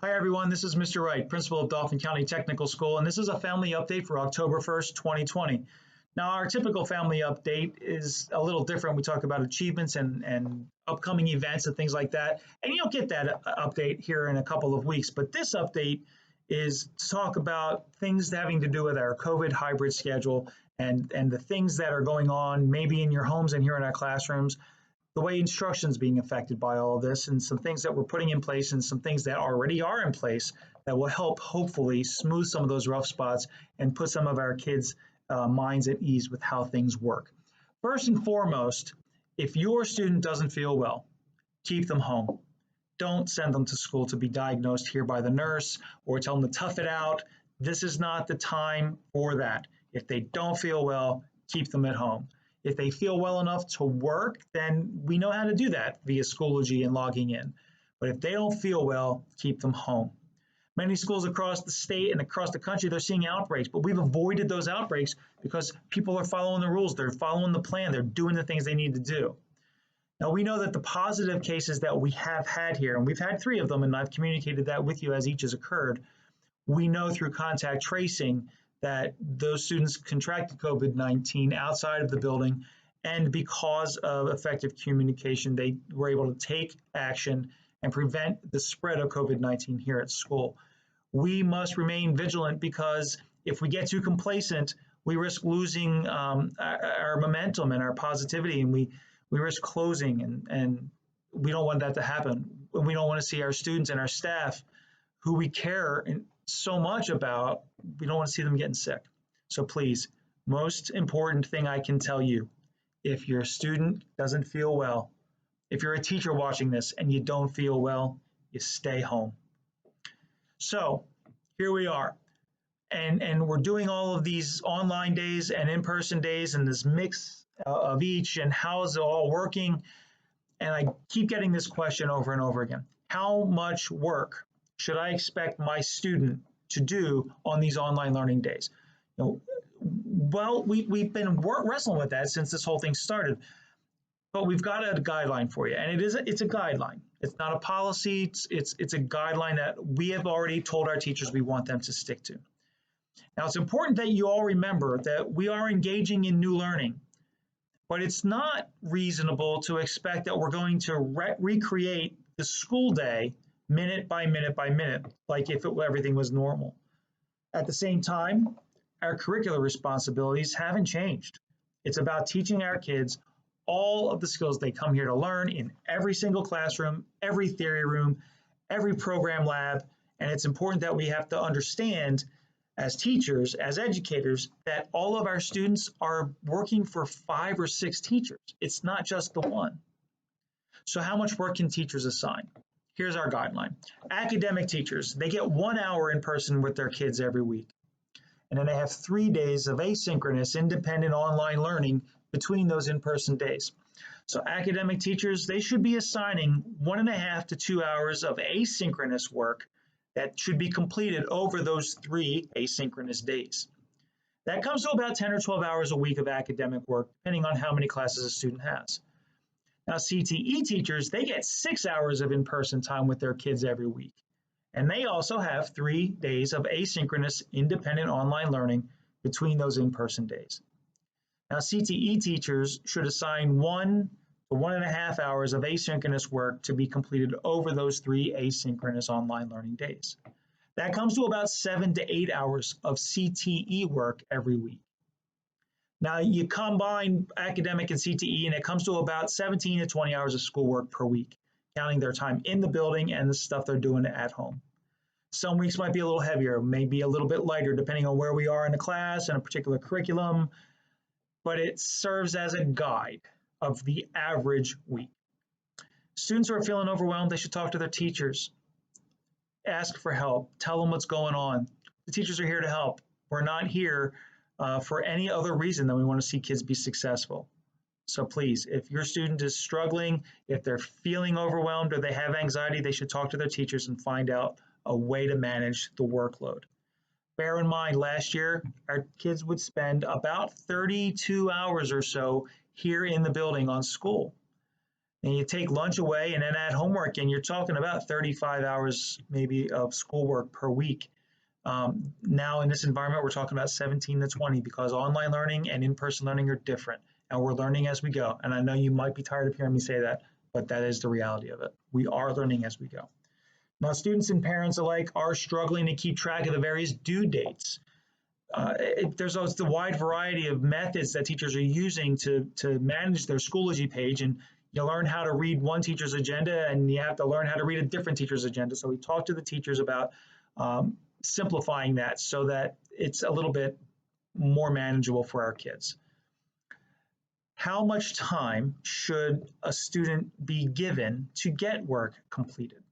Hi everyone, this is Mr. Wright, Principal of Dauphin County Technical School, and this is a family update for October 1st, 2020. Now, our typical family update is a little different. We talk about achievements and upcoming events and things like that, and you'll get that update here in a couple of weeks. But this update is to talk about things having to do with our COVID hybrid schedule and the things that are going on maybe in your homes and here in our classrooms, the way instruction is being affected by all of this, and some things that we're putting in place and some things that already are in place that will help hopefully smooth some of those rough spots and put some of our kids' minds at ease with how things work. First and foremost, if your student doesn't feel well, keep them home. Don't send them to school to be diagnosed here by the nurse or tell them to tough it out. This is not the time for that. If they don't feel well, keep them at home. If they feel well enough to work, then we know how to do that via Schoology and logging in. But if they don't feel well, keep them home. Many schools across the state and across the country, they're seeing outbreaks, but we've avoided those outbreaks because people are following the rules, they're following the plan, they're doing the things they need to do. Now, we know that the positive cases that we have had here, and we've had 3 of them, and I've communicated that with you as each has occurred, we know through contact tracing that those students contracted COVID-19 outside of the building, and because of effective communication, they were able to take action and prevent the spread of COVID-19 here at school. We must remain vigilant because if we get too complacent, we risk losing our momentum and our positivity, and we risk closing, and we don't want that to happen. We don't want to see our students and our staff who we care so much about, we don't want to see them getting sick. So please, most important thing I can tell you, if your student doesn't feel well, if you're a teacher watching this and you don't feel well, you stay home. So here we are. And we're doing all of these online days and in-person days and this mix of each, and how is it all working? And I keep getting this question over and over again. How much work should I expect my student to do on these online learning days? Well, we've been wrestling with that since this whole thing started, but we've got a guideline for you, and it's a guideline. It's not a policy. It's a guideline that we have already told our teachers we want them to stick to. Now, it's important that you all remember that we are engaging in new learning, but it's not reasonable to expect that we're going to recreate the school day minute by minute by minute, like if everything was normal. At the same time, our curricular responsibilities haven't changed. It's about teaching our kids all of the skills they come here to learn in every single classroom, every theory room, every program lab, and it's important that we have to understand as teachers, as educators, that all of our students are working for 5 or 6 teachers. It's not just the one. So how much work can teachers assign? Here's our guideline. Academic teachers, they get 1 hour in person with their kids every week. And then they have 3 days of asynchronous, independent online learning between those in-person days. So academic teachers, they should be assigning 1.5 to 2 hours of asynchronous work that should be completed over those 3 asynchronous days. That comes to about 10 or 12 hours a week of academic work, depending on how many classes a student has. Now, CTE teachers, they get 6 hours of in-person time with their kids every week. And they also have 3 days of asynchronous, independent online learning between those in-person days. Now, CTE teachers should assign 1 to 1.5 hours of asynchronous work to be completed over those 3 asynchronous online learning days. That comes to about 7 to 8 hours of CTE work every week. Now, you combine academic and CTE, and it comes to about 17 to 20 hours of schoolwork per week, counting their time in the building and the stuff they're doing at home. Some weeks might be a little heavier, maybe a little bit lighter, depending on where we are in the class and a particular curriculum, but it serves as a guide of the average week. Students who are feeling overwhelmed, they should talk to their teachers. Ask for help. Tell them what's going on. The teachers are here to help. We're not here for any other reason than we want to see kids be successful. So please, if your student is struggling, if they're feeling overwhelmed or they have anxiety, they should talk to their teachers and find out a way to manage the workload. Bear in mind, last year, our kids would spend about 32 hours or so here in the building on school. and you take lunch away and then add homework, and you're talking about 35 hours maybe of schoolwork per week. Now in this environment, we're talking about 17 to 20 because online learning and in-person learning are different, and we're learning as we go. And I know you might be tired of hearing me say that, but that is the reality of it. We are learning as we go. Now, students and parents alike are struggling to keep track of the various due dates. There's the wide variety of methods that teachers are using to manage their Schoology page, and you learn how to read one teacher's agenda and you have to learn how to read a different teacher's agenda. So we talk to the teachers about simplifying that so that it's a little bit more manageable for our kids. How much time should a student be given to get work completed?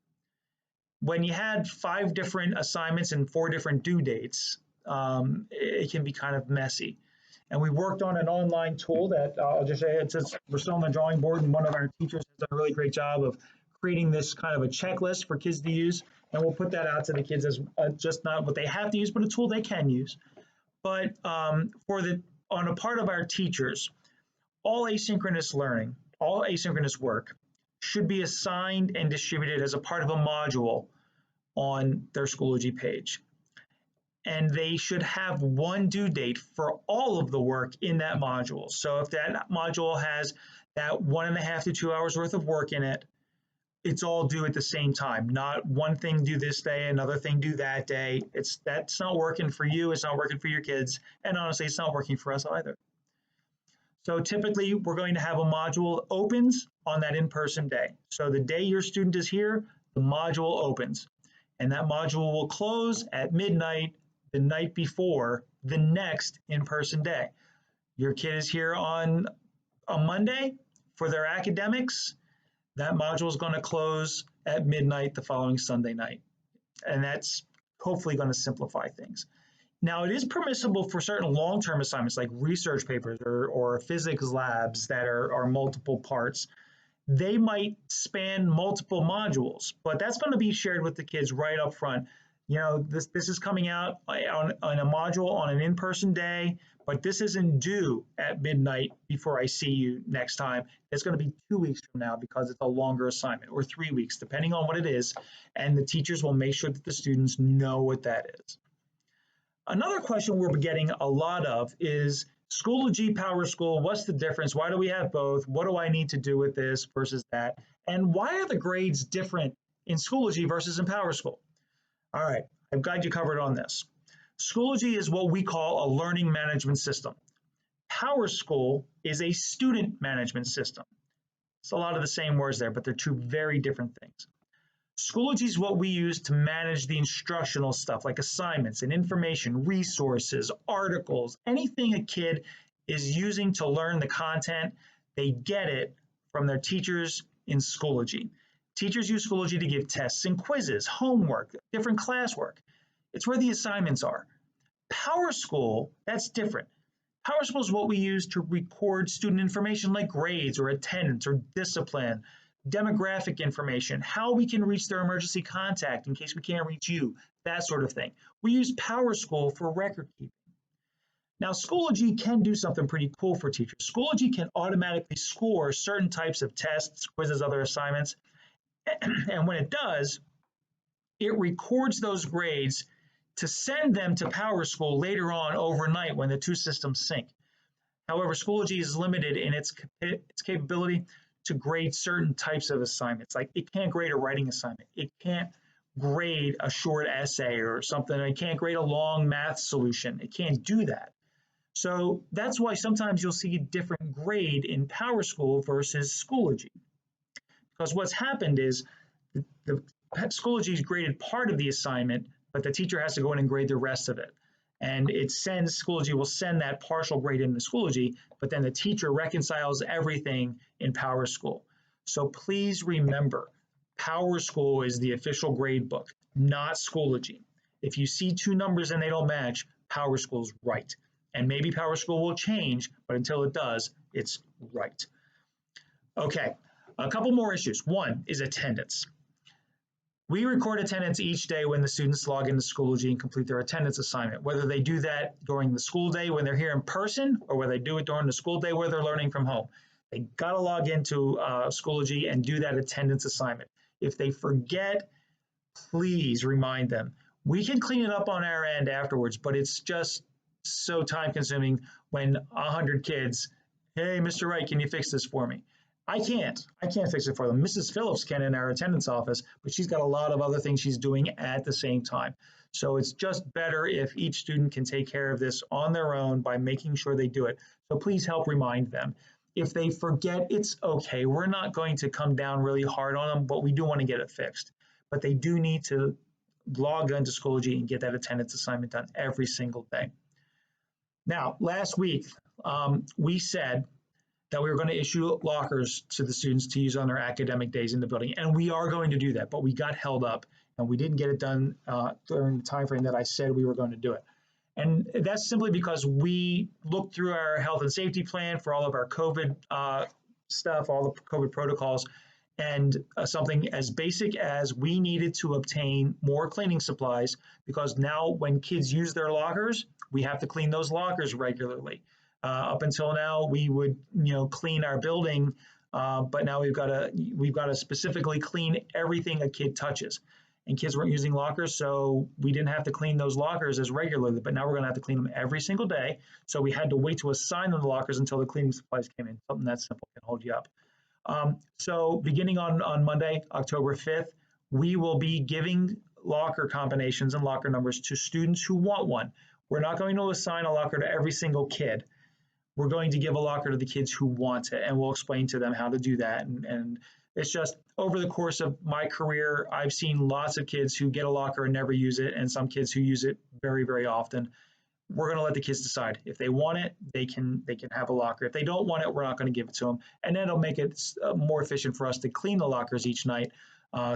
When you had 5 different assignments and 4 different due dates, it can be kind of messy. And we worked on an online tool that I'll just say we're still on the drawing board, and one of our teachers has done a really great job of creating this kind of a checklist for kids to use. And we'll put that out to the kids as just not what they have to use, but a tool they can use. But on a part of our teachers, all asynchronous learning, all asynchronous work should be assigned and distributed as a part of a module on their Schoology page. And they should have one due date for all of the work in that module. So if that module has that 1.5 to 2 hours worth of work in it, it's all due at the same time, not one thing due this day, another thing due that day. That's not working for you, it's not working for your kids, and honestly, it's not working for us either. So typically, we're going to have a module opens on that in-person day. So the day your student is here, the module opens, and that module will close at midnight the night before the next in-person day. Your kid is here on a Monday for their academics. That module is going to close at midnight the following Sunday night. And that's hopefully going to simplify things. Now, it is permissible for certain long-term assignments like research papers or physics labs that are multiple parts. They might span multiple modules, but that's going to be shared with the kids right up front. You know, this is coming out on a module on an in-person day, but this isn't due at midnight before I see you next time. It's going to be 2 weeks from now because it's a longer assignment, or 3 weeks, depending on what it is, and the teachers will make sure that the students know what that is. Another question we're getting a lot of is Schoology, PowerSchool, what's the difference? Why do we have both? What do I need to do with this versus that? And why are the grades different in Schoology versus in PowerSchool? All right, I've got you covered on this. Schoology is what we call a learning management system. PowerSchool is a student management system. It's a lot of the same words there, but they're two very different things. Schoology is what we use to manage the instructional stuff like assignments and information, resources, articles, anything a kid is using to learn the content, they get it from their teachers in Schoology. Teachers use Schoology to give tests and quizzes, homework, different classwork. It's where the assignments are. PowerSchool, that's different. PowerSchool is what we use to record student information like grades or attendance or discipline, demographic information, how we can reach their emergency contact in case we can't reach you, that sort of thing. We use PowerSchool for record keeping. Now, Schoology can do something pretty cool for teachers. Schoology can automatically score certain types of tests, quizzes, other assignments, and when it does, it records those grades to send them to PowerSchool later on overnight when the two systems sync. However, Schoology is limited in its capability to grade certain types of assignments. Like it can't grade a writing assignment. It can't grade a short essay or something. It can't grade a long math solution. It can't do that. So that's why sometimes you'll see a different grade in PowerSchool versus Schoology. Because what's happened is the Schoology has graded part of the assignment, but the teacher has to go in and grade the rest of it. And Schoology will send that partial grade into Schoology, but then the teacher reconciles everything in PowerSchool. So please remember, PowerSchool is the official grade book, not Schoology. If you see two numbers and they don't match, PowerSchool is right. And maybe PowerSchool will change, but until it does, it's right. Okay, a couple more issues. One is attendance. We record attendance each day when the students log into Schoology and complete their attendance assignment, whether they do that during the school day when they're here in person or whether they do it during the school day where they're learning from home. They got to log into Schoology and do that attendance assignment. If they forget, please remind them. We can clean it up on our end afterwards, but it's just so time consuming when 100 kids, hey, Mr. Wright, can you fix this for me? I can't. I can't fix it for them. Mrs. Phillips can in our attendance office, but she's got a lot of other things she's doing at the same time. So it's just better if each student can take care of this on their own by making sure they do it. So please help remind them. If they forget, it's okay. We're not going to come down really hard on them, but we do want to get it fixed. But they do need to log into Schoology and get that attendance assignment done every single day. Now, last week, we said that we were going to issue lockers to the students to use on their academic days in the building, and we are going to do that, but we got held up, and we didn't get it done during the time frame that I said we were going to do it. And that's simply because we looked through our health and safety plan for all of our COVID stuff, all the COVID protocols, and something as basic as we needed to obtain more cleaning supplies, because now when kids use their lockers, we have to clean those lockers regularly. Up until now, we would clean our building, but now we've got to specifically clean everything a kid touches. And kids weren't using lockers, so we didn't have to clean those lockers as regularly, but now we're going to have to clean them every single day. So we had to wait to assign them the lockers until the cleaning supplies came in. Something that simple can hold you up. So beginning on Monday, October 5th, we will be giving locker combinations and locker numbers to students who want one. We're not going to assign a locker to every single kid. We're going to give a locker to the kids who want it, and we'll explain to them how to do that. And it's just over the course of my career, I've seen lots of kids who get a locker and never use it, and some kids who use it very, very often. We're going to let the kids decide. If they want it, they can have a locker. If they don't want it, we're not going to give it to them. And then it'll make it more efficient for us to clean the lockers each night.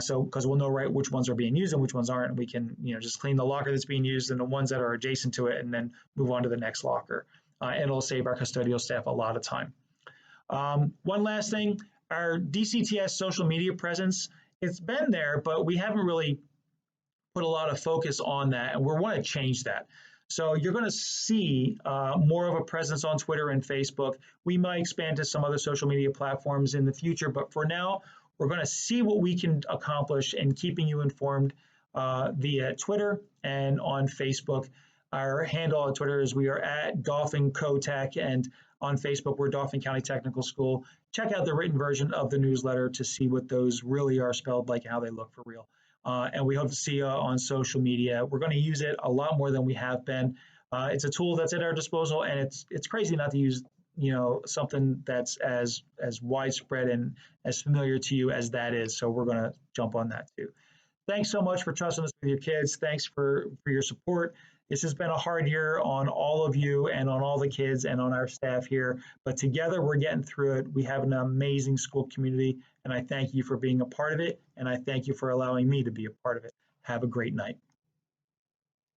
So because we'll know right which ones are being used and which ones aren't, and we can just clean the locker that's being used and the ones that are adjacent to it, and then move on to the next locker. And it'll save our custodial staff a lot of time. One last thing, our DCTS social media presence, it's been there, but we haven't really put a lot of focus on that, and we want to change that. So you're going to see more of a presence on Twitter and Facebook. We might expand to some other social media platforms in the future, but for now, we're going to see what we can accomplish in keeping you informed via Twitter and on Facebook. Our handle on Twitter is we are at Dauphin Co-Tech, and on Facebook, we're Dauphin County Technical School. Check out the written version of the newsletter to see what those really are spelled like, how they look for real. And we hope to see you on social media. We're going to use it a lot more than we have been. It's a tool that's at our disposal, and it's crazy not to use something that's as widespread and as familiar to you as that is. So we're going to jump on that too. Thanks so much for trusting us with your kids. Thanks for your support. This has been a hard year on all of you and on all the kids and on our staff here, but together we're getting through it. We have an amazing school community, and I thank you for being a part of it, and I thank you for allowing me to be a part of it. Have a great night.